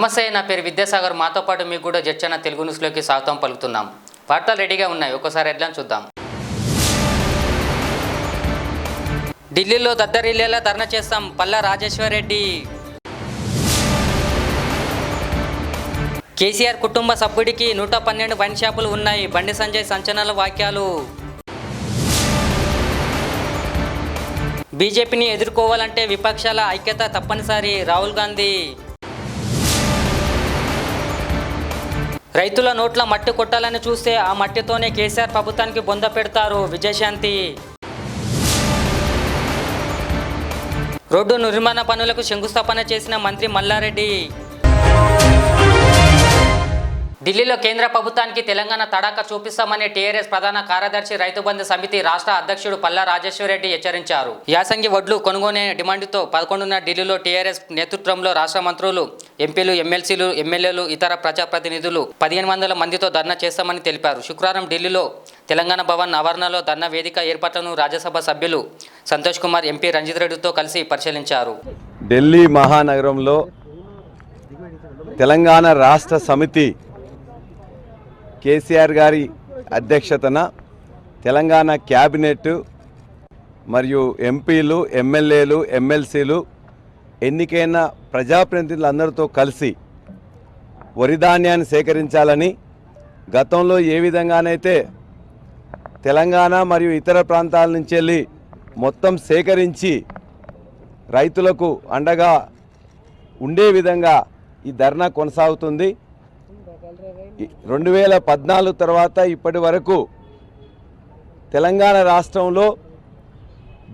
నమస్తే, నా పేరు విద్యాసాగర్. మాతో పాటు మీకు కూడా జడ్చన తెలుగు న్యూస్లోకి స్వాగతం పలుకుతున్నాం. వార్తలు రెడీగా ఉన్నాయి, ఒకసారి హెడ్లైన్ చూద్దాం. ఢిల్లీలో దద్దరిల్లేలా ధర్నా చేస్తాం, పల్లా రాజేశ్వర్ రెడ్డి. కేసీఆర్ కుటుంబ సభ్యుడికి 112 వైన్ షాపులు ఉన్నాయి, బండి సంజయ్ సంచలన వాక్యాలు. బీజేపీని ఎదుర్కోవాలంటే విపక్షాల ఐక్యత తప్పనిసరి, రాహుల్ గాంధీ. రైతుల నోట్ల మట్టి కొట్టాలని చూస్తే ఆ మట్టితోనే కేసీఆర్ ప్రభుత్వానికి బొంద పెడతారు, విజయశాంతి. రోడ్డు నిర్మాణ పనులకు శంకుస్థాపన చేసిన మంత్రి మల్లారెడ్డి. ఢిల్లీలో కేంద్ర ప్రభుత్వానికి తెలంగాణ తడాకా చూపిస్తామని టీఆర్ఎస్ ప్రధాన కార్యదర్శి రైతు బంధు సమితి రాష్ట్ర అధ్యక్షుడు పల్లా రాజేశ్వర్ రెడ్డి హెచ్చరించారు. యాసంగి వడ్లు కొనుగోనే డిమాండ్తో 11న ఢిల్లీలో టీఆర్ఎస్ నేతృత్వంలో రాష్ట్ర మంత్రులు, ఎంపీలు, ఎమ్మెల్సీలు, ఎమ్మెల్యేలు, ఇతర ప్రజాప్రతినిధులు 1500 మందితో ధర్నా చేస్తామని తెలిపారు. శుక్రవారం ఢిల్లీలో తెలంగాణ భవన్ ఆవరణలో ధర్నా వేదిక ఏర్పాట్లను రాజ్యసభ సభ్యులు సంతోష్ కుమార్, ఎంపీ రంజిత్ రెడ్డితో కలిసి పరిశీలించారు. ఢిల్లీ మహానగరంలో తెలంగాణ రాష్ట్ర సమితి కేసీఆర్ గారి అధ్యక్షతన తెలంగాణ క్యాబినెట్ మరియు ఎంపీలు, ఎమ్మెల్యేలు, ఎమ్మెల్సీలు, ఎన్నికైన ప్రజాప్రతినిధులందరితో కలిసి వరి ధాన్యాన్ని సేకరించాలని, గతంలో ఏ విధంగానైతే తెలంగాణ మరియు ఇతర ప్రాంతాల నుంచి వెళ్ళి మొత్తం సేకరించి రైతులకు అండగా ఉండే విధంగా ఈ ధర్నా కొనసాగుతుంది. 2014 తర్వాత ఇప్పటి వరకు తెలంగాణ రాష్ట్రంలో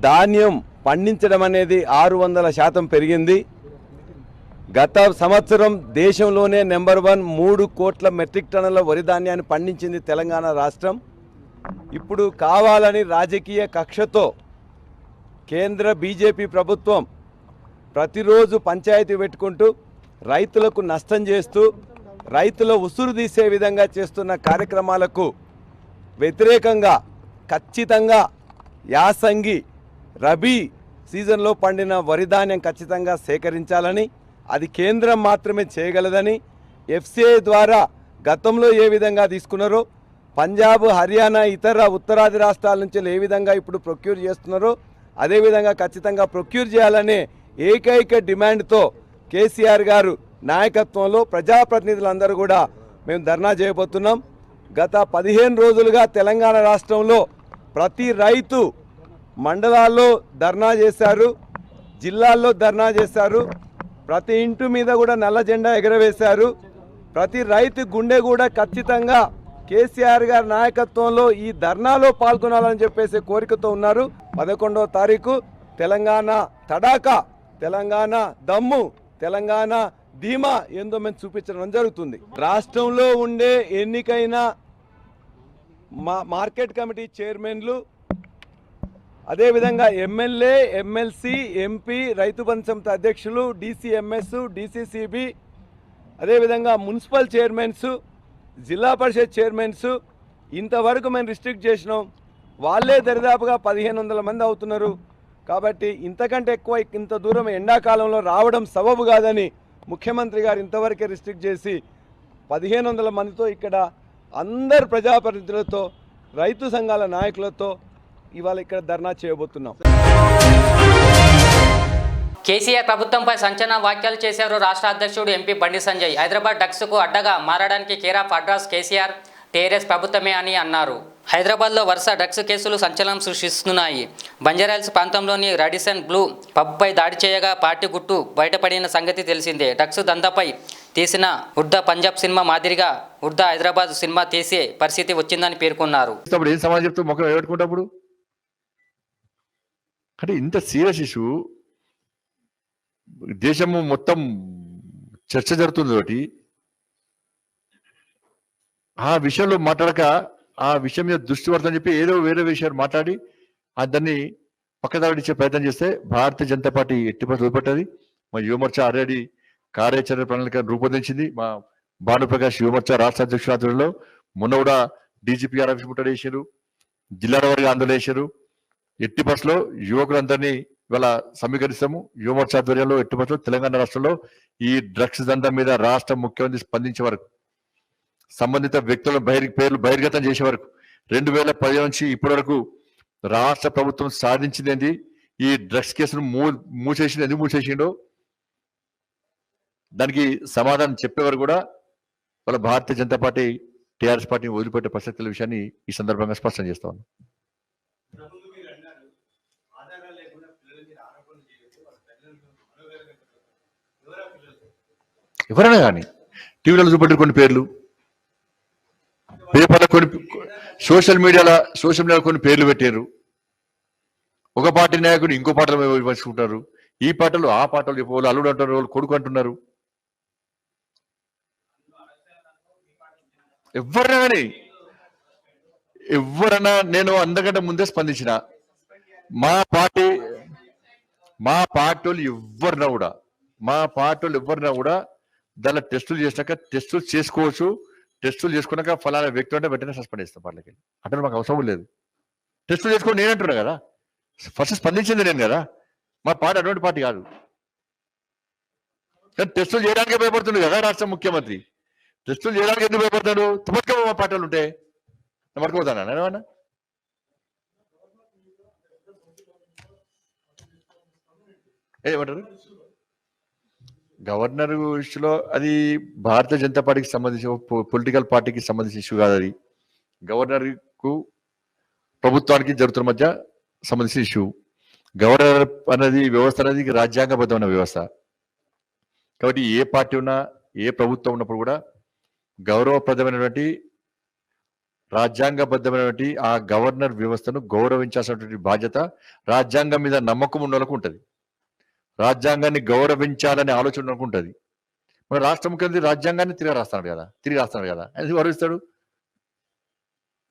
ధాన్యం పండించడం అనేది 600% పెరిగింది. గత సంవత్సరం దేశంలోనే నెంబర్ 1 3 కోట్ల మెట్రిక్ టన్నుల వరి ధాన్యాన్ని పండించింది తెలంగాణ రాష్ట్రం. ఇప్పుడు కావాలని రాజకీయ కక్షతో కేంద్ర బీజేపీ ప్రభుత్వం ప్రతిరోజు పంచాయతీ పెట్టుకుంటూ రైతులకు నష్టం చేస్తూ రైతుల ఉసురు తీసే విధంగా చేస్తున్న కార్యక్రమాలకు వ్యతిరేకంగా ఖచ్చితంగా యాసంగి, రబీ సీజన్లో పండిన వరి ధాన్యం ఖచ్చితంగా సేకరించాలని, అది కేంద్రం మాత్రమే చేయగలదని, ఎఫ్సిఐ ద్వారా గతంలో ఏ విధంగా తీసుకున్నారో పంజాబ్, హర్యానా, ఇతర ఉత్తరాది రాష్ట్రాల నుంచి ఏ విధంగా ఇప్పుడు ప్రొక్యూర్ చేస్తున్నారో అదేవిధంగా ఖచ్చితంగా ప్రొక్యూర్ చేయాలనే ఏకైక డిమాండ్తో కేసీఆర్ గారు నాయకత్వంలో ప్రజాప్రతినిధులందరూ కూడా మేము ధర్నా చేయబోతున్నాం. గత 15 రోజులుగా తెలంగాణ రాష్ట్రంలో ప్రతి రైతు మండలాల్లో ధర్నా చేశారు, జిల్లాల్లో ధర్నా చేశారు, ప్రతి ఇంటి మీద కూడా నల్ల జెండా ఎగరవేశారు. ప్రతి రైతు గుండె కూడా ఖచ్చితంగా కేసీఆర్ గారి నాయకత్వంలో ఈ ధర్నాలో పాల్గొనాలని చెప్పేసి కోరికతో ఉన్నారు. 11వ తారీఖు తెలంగాణ తడాకా, తెలంగాణ దమ్ము, తెలంగాణ ధీమా ఏందో మేము చూపించడం జరుగుతుంది. రాష్ట్రంలో ఉండే ఎన్నికైన మార్కెట్ కమిటీ చైర్మన్లు, అదేవిధంగా MLA, MLC, MP, Rythu Bandhu సమితి అధ్యక్షులు, డీసీఎంఎస్, డీసీసీబీ, అదేవిధంగా మున్సిపల్ చైర్మన్స్, జిల్లా పరిషత్ చైర్మన్స్ ఇంతవరకు మేము రిస్ట్రిక్ట్ చేసినాం. వాళ్ళే దరిదాపుగా 1500 మంది అవుతున్నారు. కాబట్టి ఇంతకంటే ఎక్కువ ఇంత దూరం ఎండాకాలంలో రావడం సబబు కాదని ముఖ్యమంత్రి గారు ఇంతవరకే రిస్ట్రిక్ట్ చేసి 1500 మందితో ఇక్కడ అందరు ప్రజాప్రతినిధులతో, రైతు సంఘాల నాయకులతో ఇవాళ ఇక్కడ ధర్నా చేయబోతున్నాం. కేసీఆర్ ప్రభుత్వంపై సంచలన వ్యాఖ్యలు చేశారు రాష్ట్ర అధ్యక్షుడు ఎంపీ బండి సంజయ్. హైదరాబాద్ డ్రగ్స్కు అడ్డగా మారడానికి care of address KCR, TRS ప్రభుత్వమే అని అన్నారు. హైదరాబాద్లో వరుస డ్రగ్స్ కేసులు సంచలనం సృష్టిస్తున్నాయి. బంజారాహిల్స్ ప్రాంతంలోని రాడిసన్ బ్లూ పబ్పై దాడి చేయగా పార్టీ గుట్టు బయటపడిన సంగతి తెలిసిందే. డ్రగ్స్ దందాపై తీసిన ఉర్దా పంజాబ్ సినిమా మాదిరిగా ఉర్దా హైదరాబాద్ సినిమా తీసే పరిస్థితి వచ్చిందని పేర్కొన్నారు. ఏం సమాజం చెప్తూ మొక్క పెట్టుకుంటప్పుడు అంటే ఇంత సీరియస్ ఇష్యూ దేశము మొత్తం చర్చ జరుగుతుంది కాబట్టి ఆ విషయంలో మాట్లాడక ఆ విషయం మీద దృష్టి పడుతుందని చెప్పి ఏదో వేరే విషయాలు మాట్లాడి దాన్ని పక్కదాడిచ్చే ప్రయత్నం చేస్తే భారతీయ జనతా పార్టీ ఎట్టి పరిస్థితుల్లో వదిలిపెట్టది. మా యువమోర్చా ఆల్రెడీ కార్యాచరణ ప్రణాళిక రూపొందించింది. మా భానుప్రకాష్ యువమోర్చా రాష్ట్ర అధ్యక్షుల ఆధ్వర్యంలో మొన్న కూడా డీజీపీఆర్ ఆఫీస్ ముట్టడి చేశారు, జిల్లాల వారిగా ఆందోళన చేశారు. ఎట్టి పరిస్థితుల్లో యువకులందరినీ ఇవాళ సమీకరిస్తాము. యువమోర్చా ఆధ్వర్యంలో ఎట్టి పరిస్థితుల్లో తెలంగాణ రాష్ట్రంలో ఈ డ్రగ్స్ దందా మీద రాష్ట్ర ముఖ్యమంత్రి స్పందించే వరకు, సంబంధిత వ్యక్తుల పేర్లు బహిర్గతం చేసే వరకు 2010 నుంచి ఇప్పటి వరకు రాష్ట్ర ప్రభుత్వం సాధించింది ఏంటి, ఈ డ్రగ్స్ కేసును మూసేసింది ఎందుకు మూసేసిండో దానికి సమాధానం చెప్పేవారు కూడా వాళ్ళ భారతీయ జనతా పార్టీ టీఆర్ఎస్ పార్టీని వదిలిపెట్టే ప్రసక్తుల విషయాన్ని ఈ సందర్భంగా స్పష్టం చేస్తా ఉన్నాం. ఎవరైనా కానీ టీవీలలో చూపెట్టారు కొన్ని పేర్లు, పేపర్లో కొన్ని, సోషల్ మీడియాలో కొన్ని పేర్లు పెట్టారు. ఒక పార్టీ నాయకుడు ఇంకో పాటలు పంచుకుంటారు, ఈ పాటలు ఆ పాటలు చెప్పేవాళ్ళు అల్లుడు అంటారు, వాళ్ళు కొడుకు అంటున్నారు. ఎవరన్నా నేను అందకంటే ముందే స్పందించిన మా పార్టీ వాళ్ళు ఎవరినా కూడా దానిలో టెస్టులు చేసినాక టెస్టులు చేసుకోవచ్చు. టెస్టులు చేసుకున్నాక ఫలానా వ్యక్తి అంటే వెంటనే సస్పెండ్ చేస్తాం పార్టీకి. అంటే మాకు అవసరం లేదు. టెస్టులు చేసుకోండి నేను అంటున్నా కదా, ఫస్ట్ స్పందించింది నేను కదా. మా పార్టీ అటువంటి పార్టీ కాదు. కానీ టెస్టులు చేయడానికే భయపడుతుంది కదా రాష్ట్ర ముఖ్యమంత్రి. టెస్టులు చేయడానికి ఎందుకు భయపడతాడు? తుపట్టుగా మా పార్టీలు ఉంటే పడుకోతానా నేనేమన్నా? ఏమంటారు? గవర్నర్ ఇష్యూలో అది భారతీయ జనతా పార్టీకి సంబంధించి పొలిటికల్ పార్టీకి సంబంధించిన ఇష్యూ కాదు. అది గవర్నర్ కు ప్రభుత్వానికి జరుగుతున్న మధ్య సంబంధించిన ఇష్యూ. గవర్నర్ అనేది వ్యవస్థ అనేది రాజ్యాంగబద్ధమైన వ్యవస్థ కాబట్టి ఏ పార్టీ ఉన్నా ఏ ప్రభుత్వం ఉన్నప్పుడు కూడా గౌరవప్రదమైనటువంటి రాజ్యాంగబద్ధమైనటువంటి ఆ గవర్నర్ వ్యవస్థను గౌరవించాల్సినటువంటి బాధ్యత రాజ్యాంగం మీద నమ్మకం ఉన్న వాళ్ళకు ఉంటుంది. రాజ్యాంగాన్ని గౌరవించాలనే ఆలోచన ఉంటుంది. మన రాష్ట్ర ముఖ్యమంత్రి రాజ్యాంగాన్ని తిరిగి రాస్తాడు కదా అది గౌరవిస్తాడు.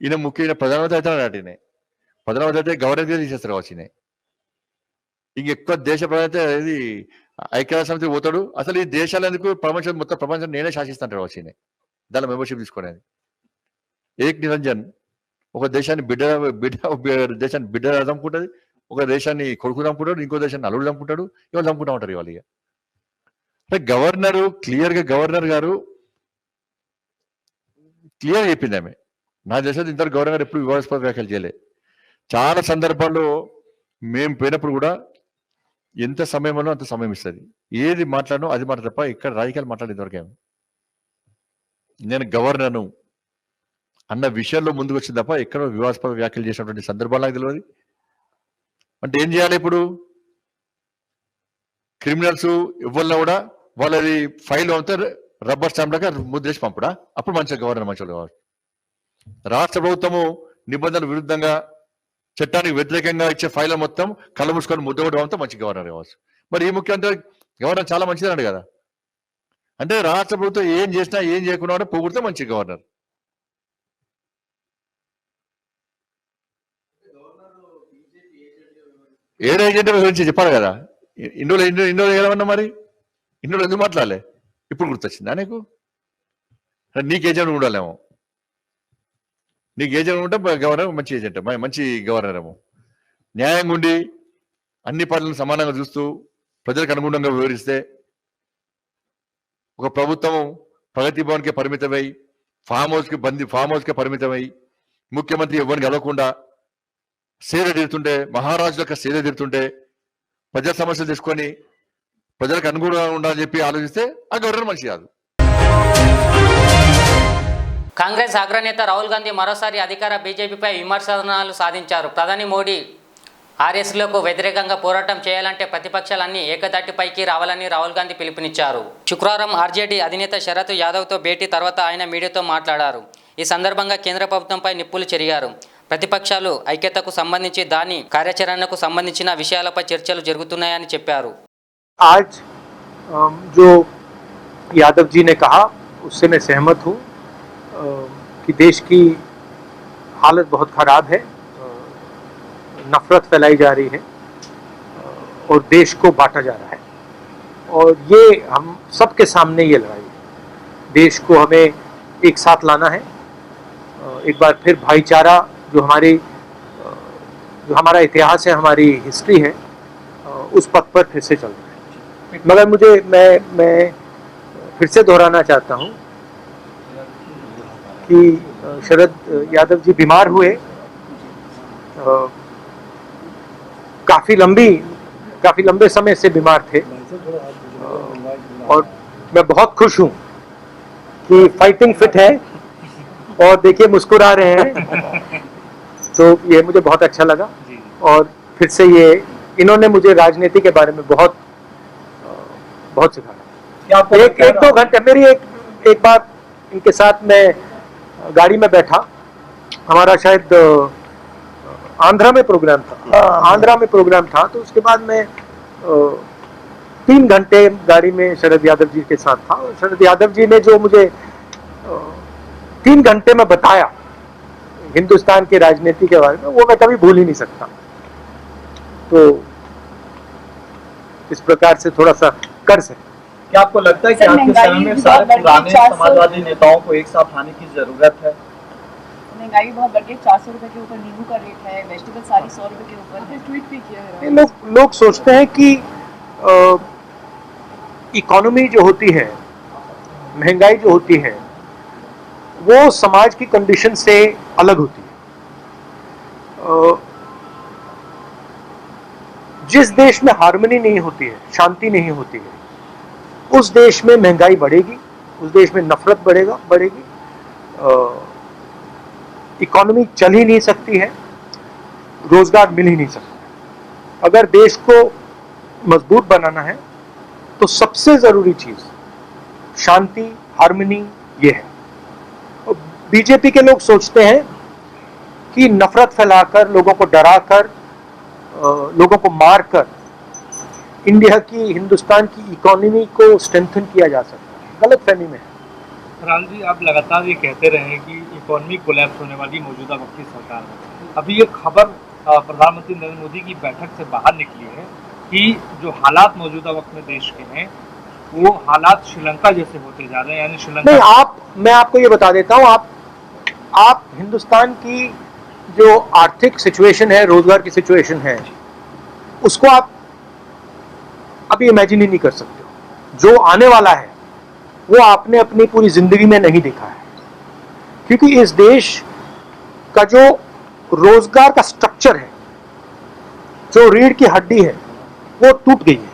ఈయన ప్రధానమంత్రి అవుతాడు నాటినే. ప్రధానమంత్రి అయితే గవర్నర్ గా తీసేస్తారు కావచ్చు. ఇంకెక్కువ దేశ ప్రధానమైతే ఇది ఐక్యరాజ్య సమితి పోతాడు. అసలు ఈ దేశాలు ఎందుకు మొత్తం ప్రపంచం నేనే శాసిస్తాను కావచ్చు. దానిలో మెంబర్షిప్ తీసుకునేది ఏక్ నిరంజన్ ఒక దేశాన్ని దేశాన్ని బిడ్డ చంపుకుంటుంది, ఒక దేశాన్ని కొడుకు చంపుకుంటాడు, ఇంకో దేశాన్ని అల్లుడు చంపుకుంటాడు, ఇవాళ చంపుకుంటా ఉంటారు ఇవాళ. అంటే గవర్నర్ గారు క్లియర్ చెప్పింది ఆమె. నా దేశంలో ఇంత గవర్నర్ గారు ఎప్పుడు వివాదాస్పద వ్యాఖ్యలు చేయలే. చాలా సందర్భాల్లో మేము పోయినప్పుడు కూడా ఎంత సమయంలో అంత సమయం ఇస్తుంది. ఏది మాట్లాడను అది మాట తప్ప ఇక్కడ రాజకీయాలు మాట్లాడేది వరకేమో. నేను గవర్నర్ను అన్న విషయంలో ముందుకు వచ్చింది తప్ప ఎక్కడో వివాదాస్పద వ్యాఖ్యలు చేసినటువంటి సందర్భాలు నాకు తెలియదు. అంటే ఏం చేయాలి ఇప్పుడు? క్రిమినల్స్ ఎవరిలో కూడా వాళ్ళది ఫైల్ అవుతారు, రబ్బర్ స్టాంప్ లాగా ముద్రేసి పంపడా? అప్పుడు మంచిగా గవర్నర్ మంచిగా కావచ్చు. రాష్ట్ర ప్రభుత్వము నిబంధనలు విరుద్ధంగా చట్టానికి వ్యతిరేకంగా ఇచ్చే ఫైల్ మొత్తం కళ్ళ మూసుకొని ముద్దగొట్టడం అంతా మంచి గవర్నర్ కావచ్చు. మరి ఈ ముఖ్యమంత్రి గవర్నర్ చాలా మంచిది అన్నాడు కదా. అంటే రాష్ట్ర ప్రభుత్వం ఏం చేసినా ఏం చేయకుండా పొగిడితే మంచి గవర్నర్. ఏ ఏజెంట్ గురించి చెప్పాలి కదా. ఇందులో ఏమన్నా మరి ఇందులో ఎందుకు మాట్లాడలే? ఇప్పుడు గుర్తొచ్చిందా నీకు? నీకు ఏజెంట్ ఉండాలేమో. నీకు ఏజెంట్ ఉంటే గవర్నర్ మంచి ఏజెంట్, మంచి గవర్నర్ ఏమో. న్యాయంగా ఉండి అన్ని పార్టీలను సమానంగా చూస్తూ ప్రజలకు అనుగుణంగా వివరిస్తే ఒక ప్రభుత్వం ప్రగతి భవన్కే పరిమితమై ఫామ్ హౌస్కే పరిమితమై ముఖ్యమంత్రి ఎవరిని కలవకుండా సేద తీరుతుంటే, మహారాజు యొక్క సేద తీరుతుంటే ప్రజల సమస్యలు తీసుకొని ప్రజలకు అనుగుణంగా ఉండాలని చెప్పి ఆలోచిస్తే ఆ గవర్నర్ మంచి కాదు. కాంగ్రెస్ అగ్రనేత రాహుల్ గాంధీ మరోసారి అధికార బీజేపీపై విమర్శనాలు సాధించారు. ప్రధాని మోడీ ఆర్ఎస్లకు వ్యతిరేకంగా పోరాటం చేయాలంటే ప్రతిపక్షాలన్నీ ఏకతాటిపైకి రావాలని రాహుల్ గాంధీ పిలుపునిచ్చారు. శుక్రవారం ఆర్జేడీ అధినేత శరద్ యాదవ్తో భేటీ తర్వాత ఆయన మీడియాతో మాట్లాడారు. ఈ సందర్భంగా కేంద్ర ప్రభుత్వంపై నిప్పులు చెరిగారు. ప్రతిపక్షాలు ఐక్యతకు సంబంధించి దాని కార్యాచరణకు సంబంధించిన విషయాలపై చర్చలు జరుగుతున్నాయని చెప్పారు. आज जो यादव जी ने कहा उससे मैं सहमत हूँ कि देश की हालत बहुत ख़राब है, नफरत फैलाई जा रही है और देश को बांटा जा रहा है और ये हम सबके सामने ये लड़ाई है. देश को हमें एक साथ लाना है. एक बार फिर भाईचारा जो हमारा इतिहास है, हमारी हिस्ट्री है, उस पथ पर फिर से चल रहा है। मगर मैं फिर से दोहराना चाहता हूं कि शरद यादव जी बीमार हुए, काफी लंबे समय से बीमार थे, और मैं बहुत खुश हूं कि फाइटिंग फिट है और देखिए मुस्कुरा रहे हैं, तो ये मुझे बहुत अच्छा लगा। और फिर से ये इन्होंने मुझे राजनीति के बारे में बहुत सिखाया। एक दो घंटे मेरी एक बार इनके साथ मैं गाड़ी में बैठा, हमारा शायद आंध्रा में प्रोग्राम था, तो उसके बाद मैं 3 घंटे गाड़ी में शरद यादव जी के साथ था, और शरद यादव जी ने जो मुझे 3 घंटे में बताया हिंदुस्तान की राजनीति के बारे में, वो मैं कभी भूल ही नहीं सकता। तो इस प्रकार से थोड़ा सा कर सकते। क्या आपको लगता है कि आज के समय में सारे पुराने समाजवादी नेताओं को एक साथ आने की जरूरत है? महंगाई बहुत बढ़ गई, 400 रुपए के ऊपर नींबू का रेट है, वेजिटेबल सारी 100 रुपए के ऊपर। ट्वीट भी किया है। लोग सोचते हैं कि इकोनॉमी जो होती है, महंगाई जो होती है, वो समाज की कंडीशन से अलग होती है। जिस देश में हार्मनी नहीं होती है, शांति नहीं होती है, उस देश में महंगाई बढ़ेगी, उस देश में नफरत बढ़ेगी, इकोनॉमी चल ही नहीं सकती है, रोजगार मिल ही नहीं सकता। अगर देश को मजबूत बनाना है तो सबसे जरूरी चीज शांति, हार्मनी ये है। बीजेपी के लोग सोचते हैं कि नफरत फैलाकर, लोगों को डराकर, लोगों को मारकर हिंदुस्तान की इकोनॉमी को स्ट्रेंथन किया जा सकता है। गलत फहमी में है। राहुल जी, आप लगातार ये कहते रहे हैं कि इकोनॉमी कोलैप्स होने वाली मौजूदा वक्त की सरकार में। अभी ये खबर प्रधानमंत्री नरेंद्र मोदी की बैठक से बाहर निकली है कि जो हालात मौजूदा वक्त में देश के हैं, वो हालात श्रीलंका जैसे होते जा रहे हैं, यानी श्रीलंका। नहीं, मैं आपको ये बता देता हूँ, आप हिंदुस्तान की जो आर्थिक सिचुएशन है, रोजगार की सिचुएशन है, उसको आप अभी इमेजिन ही नहीं कर सकते हो। जो आने वाला है वो आपने अपनी पूरी जिंदगी में नहीं देखा है, क्योंकि इस देश का जो रोजगार का स्ट्रक्चर है, जो रीढ़ की हड्डी है, वो टूट गई है।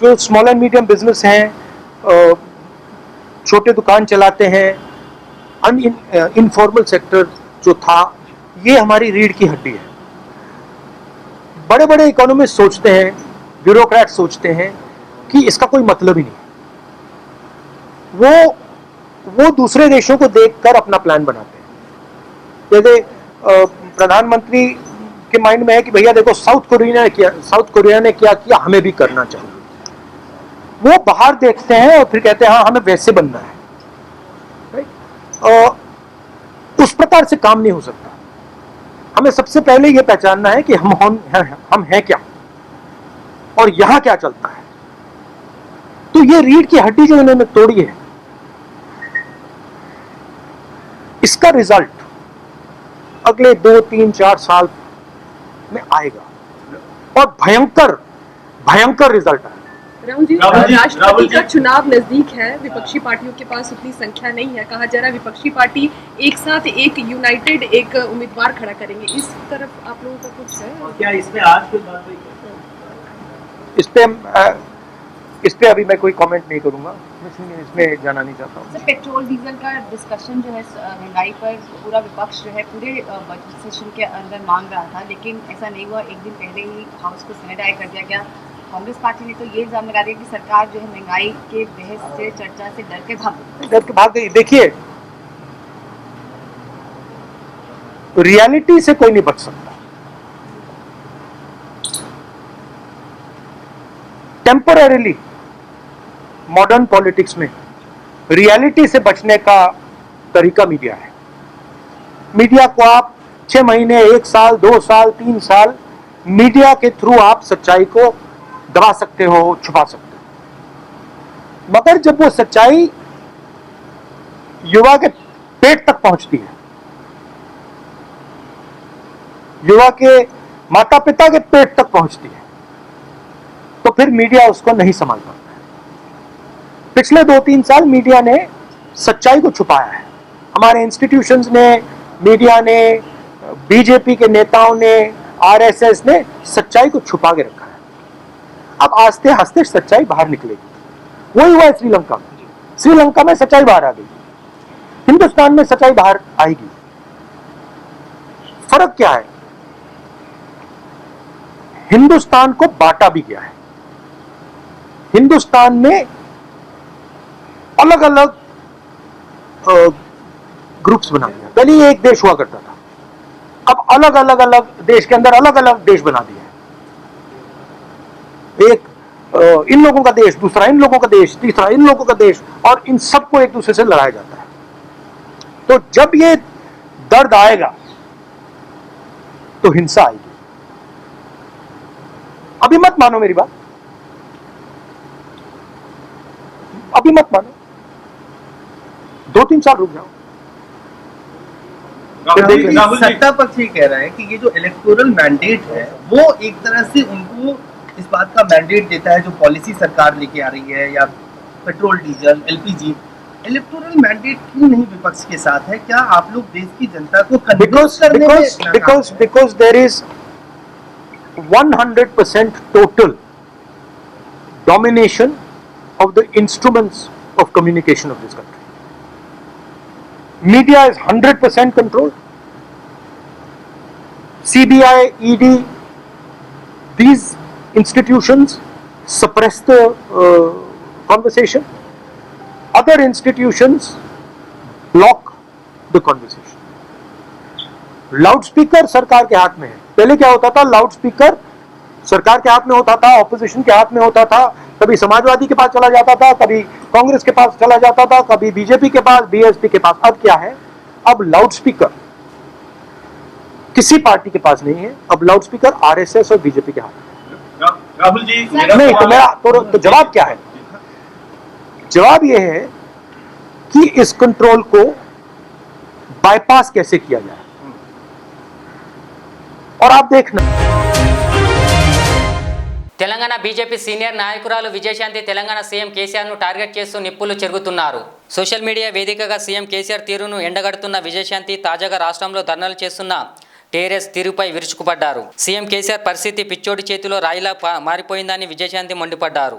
जो स्मॉल एंड मीडियम बिजनेस हैं, छोटे दुकान चलाते हैं, इनफॉर्मल सेक्टर जो था, ये हमारी रीढ़ की हड्डी है। बड़े बड़े इकोनॉमिस्ट सोचते हैं, ब्यूरोक्रेट सोचते हैं कि इसका कोई मतलब ही नहीं। वो दूसरे देशों को देखकर अपना प्लान बनाते हैं। जैसे प्रधानमंत्री के माइंड में है कि भैया देखो साउथ कोरिया ने क्या किया, हमें भी करना चाहिए। वो बाहर देखते हैं और फिर कहते हैं हाँ हमें वैसे बनना है। उस प्रकार से काम नहीं हो सकता। हमें सबसे पहले ये पहचानना है कि हम हैं क्या और यहां क्या चलता है। तो ये रीढ़ की हड्डी जो इन्होंने तोड़ी है, इसका रिजल्ट अगले 2, 3, 4 साल में आएगा, और भयंकर रिजल्ट आएगा। राहुल जी, राष्ट्रपति का चुनाव नजदीक है, विपक्षी पार्टियों के पास उतनी संख्या नहीं है। कहा जा रहा है विपक्षी पार्टी एक साथ एक यूनाइटेड एक उम्मीदवार खड़ा करेंगे। इस तरफ आप लोगों का कुछ है क्या? इसमें आज कोई बात इस पे अभी मैं कोई कमेंट नहीं करूंगा, इसमें जाना नहीं चाहता हूँ। सर, पेट्रोल डीजल का डिस्कशन जो है महंगाई पर पूरा विपक्ष जो है पूरे बजट सेशन के अंदर मांग रहा था, लेकिन ऐसा नहीं हुआ। एक दिन पहले ही हाउस को सैनिटाइज कर दिया गया। कांग्रेस पार्टी ने तो ये इल्जाम लगा दिया कि सरकार जो है महंगाई के बहस से, चर्चा से डर के भाग गई। देखिए, रियलिटी से कोई नहीं बच सकता। टेम्पररीली मॉडर्न पॉलिटिक्स में रियलिटी से बचने का तरीका मीडिया है। मीडिया को आप 6 महीने, 1 साल, 2 साल, 3 साल मीडिया के थ्रू आप सच्चाई को दबा सकते हो, छुपा सकते हो, मगर जब वो सच्चाई युवा के पेट तक पहुंचती है, युवा के माता पिता के पेट तक पहुंचती है, तो फिर मीडिया उसको नहीं संभाल पाता है। पिछले 2-3 साल मीडिया ने सच्चाई को छुपाया है। हमारे इंस्टीट्यूशंस ने, मीडिया ने, बीजेपी के नेताओं ने, आरएसएस ने सच्चाई को छुपा के रखा है। अब आस्ते आस्ते सच्चाई बाहर निकलेगी। वही हुआ है श्रीलंका में। श्रीलंका में सच्चाई बाहर आ गई, हिंदुस्तान में सच्चाई बाहर आएगी। फर्क क्या है? हिंदुस्तान को बांटा भी गया है। हिंदुस्तान में अलग अलग ग्रुप्स बना दिया। पहले ये एक देश हुआ करता था, अब अलग अलग देश के अंदर अलग अलग देश बना दिया। एक इन लोगों का देश, दूसरा इन लोगों का देश, तीसरा इन लोगों का देश, और इन सबको एक दूसरे से लड़ाया जाता है। तो जब ये दर्द आएगा तो हिंसा आएगी। अभी मत मानो मेरी बात, अभी मत मानो, 2-3 साल रुक जाओ। सत्ता पक्ष ये कह रहा है कि ये जो इलेक्टोरल मैंडेट है वो एक तरह से उनको इस बात का मैंडेट देता है जो पॉलिसी सरकार लेके आ रही है, या petrol diesel LPG, electoral mandate क्यों नहीं विपक्ष के साथ है? क्या आप लोग देश की जनता को कन्विंस करने में नाकाम हैं? because there is 100% total domination of the instruments of communication of this country. Media is 100% controlled. CBI, ED, these institutions suppress the conversation. Other institutions block the conversation. Loudspeaker सरकार के हाथ में है। पहले क्या होता था? लाउडस्पीकर सरकार के हाथ में होता था, ऑपोजिशन के हाथ में होता था, कभी समाजवादी के पास चला जाता था, कभी कांग्रेस के पास चला जाता था, कभी बीजेपी के पास, बीएसपी के पास। अब क्या है? अब लाउडस्पीकर किसी पार्टी के पास नहीं है, अब लाउडस्पीकर आरएसएस और बीजेपी के हाथ में। राहुल जी, नहीं तो मेरा तो जवाब क्या है? जवाब यह है कि इस कंट्रोल को बाईपास कैसे किया जाए। और आप देखना, తెలంగాణ బీజేపీ సీనియర్ నాయకురాలు విజయశాంతి తెలంగాణ సీఎం కేసీఆర్ను టార్గెట్ చేస్తూ నిప్పులు చెరుగుతున్నారు. సోషల్ మీడియా వేదికగా సీఎం కేసీఆర్ తీరును ఎండగడుతున్న విజయశాంతి తాజాగా రాష్ట్రంలో ధర్నాలు చేస్తున్న టీఆర్ఎస్ తీరుపై విరుచుకుపడ్డారు. సీఎం కేసీఆర్ పరిస్థితి పిచ్చోడి చేతిలో రాయిలా మారిపోయిందని విజయశాంతి మండిపడ్డారు.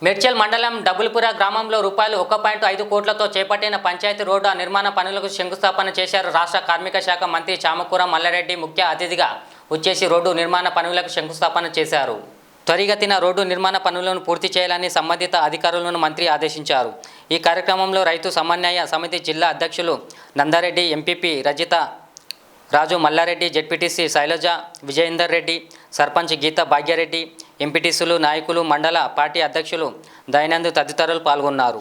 మేడ్చల్ మండలం డబుల్పుర గ్రామంలో రూపాయలు 1.5 కోట్లతో చేపట్టిన పంచాయతీ రోడ్డు నిర్మాణ పనులకు శంకుస్థాపన చేశారు. రాష్ట్ర కార్మిక శాఖ మంత్రి చామకూర మల్లారెడ్డి ముఖ్య అతిథిగా వచ్చేసి రోడ్డు నిర్మాణ పనులకు శంకుస్థాపన చేశారు. త్వరితగతిన రోడ్డు నిర్మాణ పనులను పూర్తి చేయాలని సంబంధిత అధికారులను మంత్రి ఆదేశించారు. ఈ కార్యక్రమంలో రైతు సమన్వయ సమితి జిల్లా అధ్యక్షులు నందారెడ్డి, ఎంపీపీ రజిత రాజు, మల్లారెడ్డి, జెడ్పీటీసీ శైలజ, విజయేందర్ రెడ్డి, సర్పంచ్ గీత భాగ్యారెడ్డి, ఎంపీటీసీలు, నాయకులు, మండల పార్టీ అధ్యక్షులు దయానంద్ తదితరులు పాల్గొన్నారు.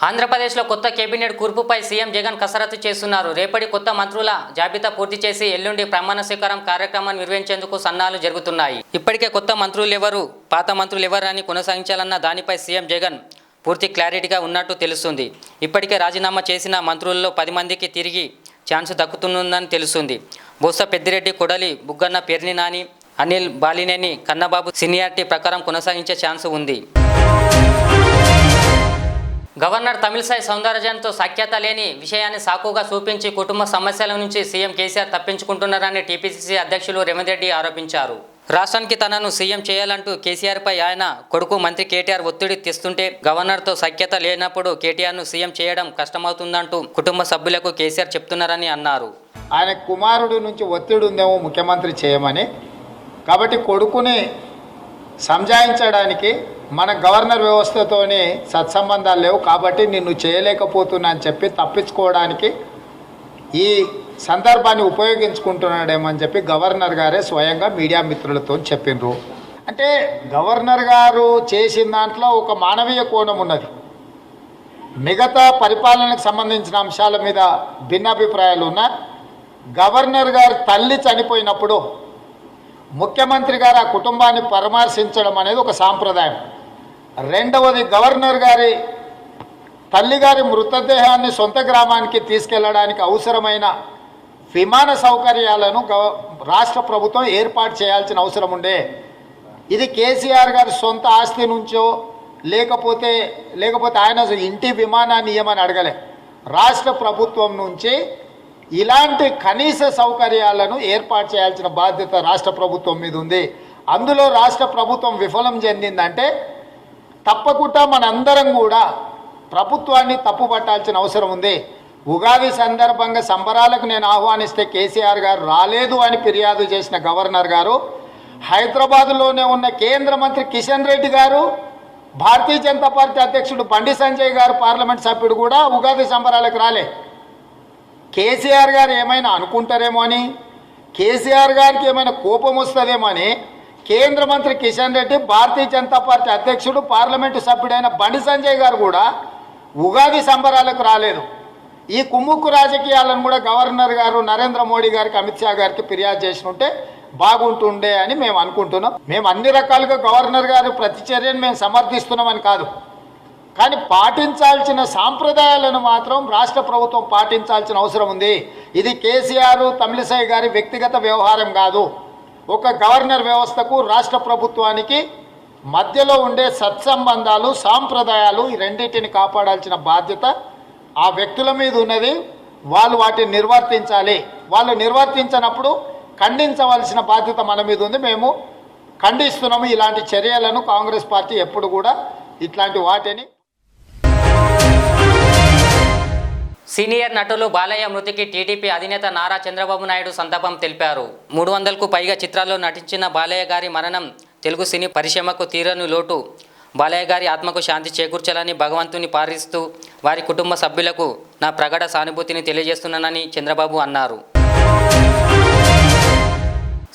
ఆంధ్రప్రదేశ్లో కొత్త కేబినెట్ కూర్పుపై సీఎం జగన్ కసరత్తు చేస్తున్నారు. రేపటి కొత్త మంత్రుల జాబితా పూర్తి చేసి ఎల్లుండి ప్రమాణ స్వీకారం కార్యక్రమాన్ని నిర్వహించేందుకు సన్నాహాలు జరుగుతున్నాయి. ఇప్పటికే కొత్త మంత్రులు ఎవరు, పాత మంత్రులు ఎవరు అని కొనసాగించాలన్న దానిపై సీఎం జగన్ పూర్తి క్లారిటీగా ఉన్నట్టు తెలుస్తుంది. ఇప్పటికే రాజీనామా చేసిన మంత్రుల్లో 10 మందికి తిరిగి ఛాన్స్ దక్కుతుందని తెలుస్తుంది. బొత్స పెద్దిరెడ్డి, కొడలి బుగ్గన్న, పేర్ని నాని, అనిల్ బాలినేని, కన్నబాబు సీనియారిటీ ప్రకారం కొనసాగించే ఛాన్స్ ఉంది. గవర్నర్ తమిళసై సౌందరరాజన్తో సఖ్యత లేని విషయాన్ని సాకుగా చూపించి కుటుంబ సమస్యల నుంచి సీఎం కేసీఆర్ తప్పించుకుంటున్నారని టీపీసీసీ అధ్యక్షులు రేవంత్ రెడ్డి ఆరోపించారు. రాష్ట్రానికి తనను సీఎం చేయాలంటూ కేసీఆర్పై ఆయన కొడుకు మంత్రి కేటీఆర్ ఒత్తిడి తెస్తుంటే గవర్నర్తో సఖ్యత లేనప్పుడు కేటీఆర్ను సీఎం చేయడం కష్టమవుతుందంటూ కుటుంబ సభ్యులకు కేసీఆర్ చెప్తున్నారని అన్నారు. ఆయన కుమారుడి నుంచి ఒత్తిడి ఉందేమో ముఖ్యమంత్రి చేయమని, కాబట్టి కొడుకుని సంజాయించడానికి మన గవర్నర్ వ్యవస్థతోని సత్సంబంధాలు లేవు, కాబట్టి నిన్ను చేయలేకపోతున్నా అని చెప్పి తప్పించుకోవడానికి ఈ సందర్భాన్ని ఉపయోగించుకుంటున్నాడేమని చెప్పి గవర్నర్ గారే స్వయంగా మీడియా మిత్రులతో చెప్పిండ్రు. అంటే గవర్నర్ గారు చేసిన దాంట్లో ఒక మానవీయ కోణం ఉన్నది. మిగతా పరిపాలనకు సంబంధించిన అంశాల మీద భిన్నాభిప్రాయాలు ఉన్న గవర్నర్ గారు తల్లి చనిపోయినప్పుడు ముఖ్యమంత్రి గారు ఆ కుటుంబాన్ని పరామర్శించడం అనేది ఒక సాంప్రదాయం. రెండవది, గవర్నర్ గారి తల్లిగారి మృతదేహాన్ని సొంత గ్రామానికి తీసుకెళ్లడానికి అవసరమైన విమాన సౌకర్యాలను రాష్ట్ర ప్రభుత్వం ఏర్పాటు చేయాల్సిన అవసరం ఉండే. ఇది కేసీఆర్ గారి సొంత ఆస్తి నుంచో లేకపోతే ఆయన ఇంటి విమానాన్ని ఇవ్వమని అడగలే. రాష్ట్ర ప్రభుత్వం నుంచి ఇలాంటి కనీస సౌకర్యాలను ఏర్పాటు చేయాల్సిన బాధ్యత రాష్ట్ర ప్రభుత్వం మీద ఉంది. అందులో రాష్ట్ర ప్రభుత్వం విఫలం చెందిందంటే తప్పకుండా మనందరం కూడా ప్రభుత్వాన్ని తప్పుపట్టాల్సిన అవసరం ఉంది. ఉగాది సందర్భంగా సంబరాలకు నేను ఆహ్వానిస్తే కేసీఆర్ గారు రాలేదు అని ఫిర్యాదు చేసిన గవర్నర్ గారు, హైదరాబాద్లోనే ఉన్న కేంద్ర మంత్రి కిషన్ రెడ్డి గారు, భారతీయ జనతా పార్టీ అధ్యక్షుడు బండి సంజయ్ గారు, పార్లమెంట్ సభ్యుడు కూడా ఉగాది సంబరాలకు రాలే. కేసీఆర్ గారు ఏమైనా అనుకుంటారేమో అని, కేసీఆర్ గారికి ఏమైనా కోపం వస్తుందేమో అని కేంద్ర మంత్రి కిషన్ రెడ్డి, భారతీయ జనతా పార్టీ అధ్యక్షుడు, పార్లమెంటు సభ్యుడైన బండి సంజయ్ గారు కూడా ఉగాది సంబరాలకు రాలేదు. ఈ కుమ్ముక్కు రాజకీయాలను కూడా గవర్నర్ గారు నరేంద్ర మోడీ గారికి, అమిత్ షా గారికి ఫిర్యాదు చేసినుంటే బాగుంటుండే అని మేము అనుకుంటున్నాం. మేము అన్ని రకాలుగా గవర్నర్ గారు ప్రతి చర్యను మేము సమర్థిస్తున్నామని కాదు, కానీ పాటించాల్సిన సాంప్రదాయాలను మాత్రం రాష్ట్ర ప్రభుత్వం పాటించాల్సిన అవసరం ఉంది. ఇది కేసీఆర్, తమిళిసై గారి వ్యక్తిగత వ్యవహారం కాదు. ఒక గవర్నర్ వ్యవస్థకు రాష్ట్ర ప్రభుత్వానికి మధ్యలో ఉండే సత్సంబంధాలు, సాంప్రదాయాలు ఈ రెండింటిని కాపాడాల్సిన బాధ్యత ఆ వ్యక్తుల మీద ఉన్నది. వాళ్ళు వాటిని నిర్వర్తించాలి. వాళ్ళు నిర్వర్తించినప్పుడు ఖండించవలసిన బాధ్యత మన మీద ఉంది. మేము ఖండిస్తున్నాము ఇలాంటి చర్యలను. కాంగ్రెస్ పార్టీ ఎప్పుడు కూడా ఇట్లాంటి వాటిని. సీనియర్ నటులు బాలయ్య మృతికి టీడీపీ అధినేత నారా చంద్రబాబు నాయుడు సంతాపం తెలిపారు. 300కు పైగా చిత్రాల్లో నటించిన బాలయ్య గారి మరణం తెలుగు సినీ పరిశ్రమకు తీరని లోటు. బాలయ్య గారి ఆత్మకు శాంతి చేకూర్చాలని భగవంతుని ప్రార్థిస్తూ వారి కుటుంబ సభ్యులకు నా ప్రగాఢ సానుభూతిని తెలియజేస్తున్నానని చంద్రబాబు అన్నారు.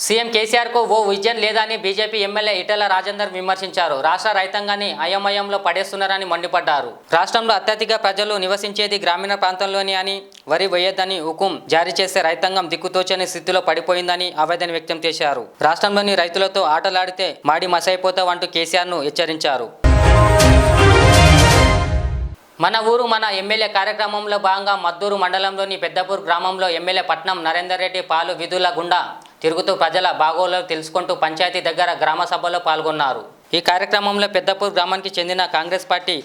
సీఎం కేసీఆర్కు ఓ విజన్ లేదని బీజేపీ ఎమ్మెల్యే ఈటెల రాజేందర్ విమర్శించారు. రాష్ట్ర రైతాంగాన్ని అయోమయంలో పడేస్తున్నారని మండిపడ్డారు. రాష్ట్రంలో అత్యధిక ప్రజలు నివసించేది గ్రామీణ ప్రాంతంలోని అని, వరి వేయొద్దని హుకుం జారీ చేస్తే రైతాంగం దిక్కుతోచని స్థితిలో పడిపోయిందని ఆవేదన వ్యక్తం చేశారు. రాష్ట్రంలోని రైతులతో ఆటలాడితే మాడి మసైపోతావంటూ కేసీఆర్ను హెచ్చరించారు. మన ఊరు మన ఎమ్మెల్యే కార్యక్రమంలో భాగంగా మద్దూరు మండలంలోని పెద్దపూర్ గ్రామంలో ఎమ్మెల్యే పట్నం నరేందర్ రెడ్డి పాలు వీధుల గుండా తిరుగుతూ ప్రజల బాగోగులు తెలుసుకుంటూ పంచాయతీ దగ్గర గ్రామ సభలో పాల్గొన్నారు. ఈ కార్యక్రమంలో పెద్దపూర్ గ్రామానికి చెందిన కాంగ్రెస్ పార్టీ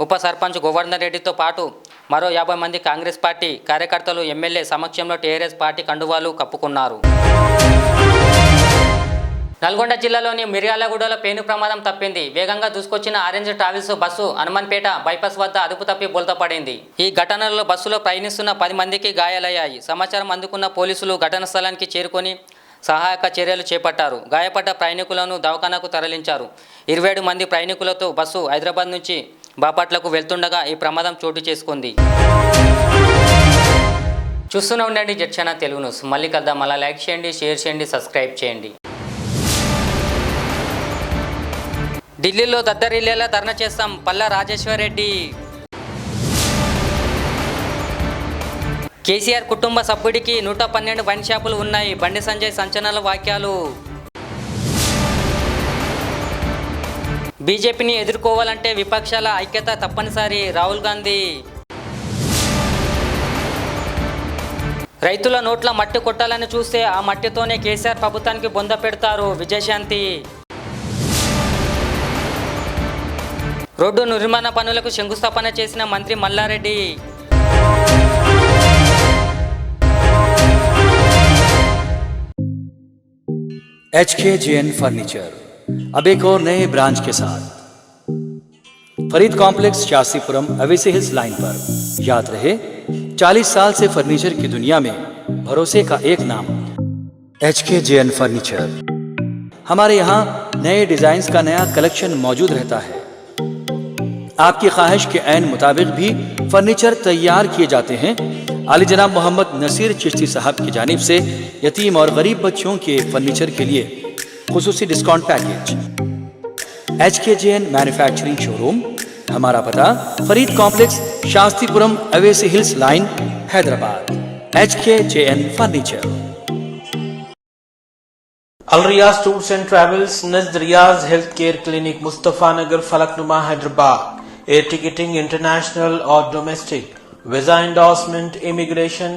ఉప సర్పంచ్ గోవర్ధన్ రెడ్డితో పాటు మరో 50 మంది కాంగ్రెస్ పార్టీ కార్యకర్తలు ఎమ్మెల్యే సమక్షంలో టీఆర్ఎస్ పార్టీ కండువాలు కప్పుకున్నారు. నల్గొండ జిల్లాలోని మిర్యాలగూడలో పేను ప్రమాదం తప్పింది. వేగంగా దూసుకొచ్చిన orange travels bus Hanumanpeta bypass వద్ద అదుపు తప్పి బోల్తపడింది. ఈ ఘటనలో బస్సులో ప్రయాణిస్తున్న 10 మందికి గాయాలయ్యాయి. సమాచారం అందుకున్న పోలీసులు ఘటనా స్థలానికి చేరుకొని సహాయక చర్యలు చేపట్టారు. గాయపడ్డ ప్రయాణికులను దవాఖానాకు తరలించారు. 27 మంది ప్రయాణికులతో బస్సు హైదరాబాద్ నుంచి బాపట్లకు వెళ్తుండగా ఈ ప్రమాదం చోటు చేసుకుంది. చూస్తూనే ఉండండి జడ్చన తెలుగు న్యూస్. మళ్ళీ కలుద్దాం. అలా లైక్ చేయండి, షేర్ చేయండి, సబ్స్క్రైబ్ చేయండి. ఢిల్లీలో దద్దరిల్లేలా ధర్నా చేస్తాం పల్లా రాజేశ్వరరెడ్డి. కేసీఆర్ కుటుంబ సభ్యుడికి 112 వైన్ షాపులు ఉన్నాయి. బండి సంజయ్ సంచలన వ్యాఖ్యలు. బీజేపీని ఎదుర్కోవాలంటే విపక్షాల ఐక్యత తప్పనిసరి రాహుల్ గాంధీ. రైతుల నోట్ల మట్టి కొట్టాలని చూస్తే ఆ మట్టితోనే కేసీఆర్ ప్రభుత్వానికి బొంద పెడతారు విజయశాంతి. రోడ్డు నిర్మాణ పనులకు శంకుస్థాపన చేసిన మంత్రి మల్లారెడ్డి. HKJN फर्नीचर अब एक और नए ब्रांच के साथ Farid complex Shastripuram Owaisi hills line पर। याद रहे 40 साल से फर्नीचर की दुनिया में भरोसे का एक नाम HKJN फर्नीचर। हमारे यहाँ नए डिजाइन का नया कलेक्शन मौजूद रहता है। आपकी ख्वाहिश के ऐन मुताबिक भी फर्नीचर तैयार किए जाते हैं। आली जनाब मोहम्मद नसीर चिश्ती साहब की जानिब से यतीम और गरीब बच्चों के फर्नीचर के लिए खुसूसी discount package. HKJN manufacturing showroom, हमारा पता Farid complex Shastripuram Owaisi hills line Hyderabad. HKJN furniture. Al Riyaz Tours and Travels, Nazd Riyaz Healthcare Clinic, Mustafa Nagar, Falaknuma, Hyderabad. Air ticketing, international or domestic, visa endorsement, immigration,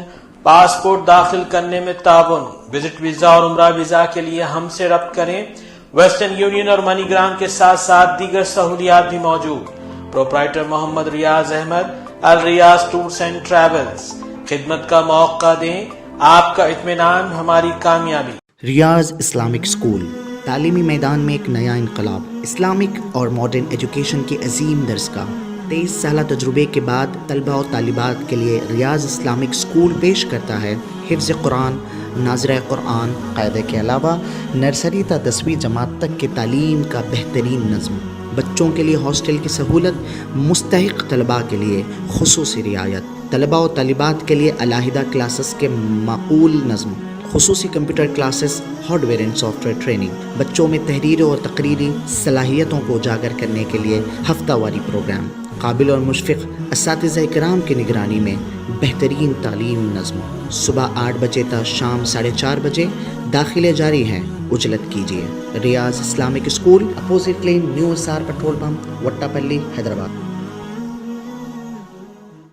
passport दाखिल करने में ताउन, visit visa और उम्रा visa के लिए हमसे रब्त करें। वेस्टर्न यूनियन और मनीग्राम के साथ साथ दीगर सहूलियात भी मौजूद। Proprietor Mohammad Riyaz Ahmad, Al Riyaz tours and travels. खिदमत का मौका दें, आपका इत्मीनान हमारी कामयाबी। रियाज इस्लामिक स्कूल तालीमी मैदान में एक नया इनकलाब। इस्लामिक और मॉडर्न एजुकेशन की अजीम दरसगाह। 23 साल तजुर्बे के बाद तलबा और तालिबात के लिए रियाज इस्लामिक स्कूल पेश करता है हिफ्ज़ कुरान, नाज़िरा कुरान कायदे के अलावा नर्सरी तक 10वीं जमात तक के तालीम का बेहतरीन नज़्म। बच्चों के लिए हॉस्टल की सहूलत, मुस्तहिक़ तलबा के लिए खुसूसी रियायत, तलबा और तालिबात के लिए अलहदा क्लासेस के माकूल नज़्म, खुसूसी computer classes, hardware and software training. बच्चों में तहरीर और तकरीरी सलाहियतों को उजागर करने के लिए हफ्तावारी प्रोग्राम। काबिल और मुशफ़िक़ असातिज़ा इकराम की निगरानी में बेहतरीन तालीम नज़्म। सुबह 8 बजे तक शाम 4:30 बजे दाखिले जारी हैं, उजलत कीजिए। Riyaz Islamic school, opposite lane, new SR petrol pump, Vattepally, Hyderabad.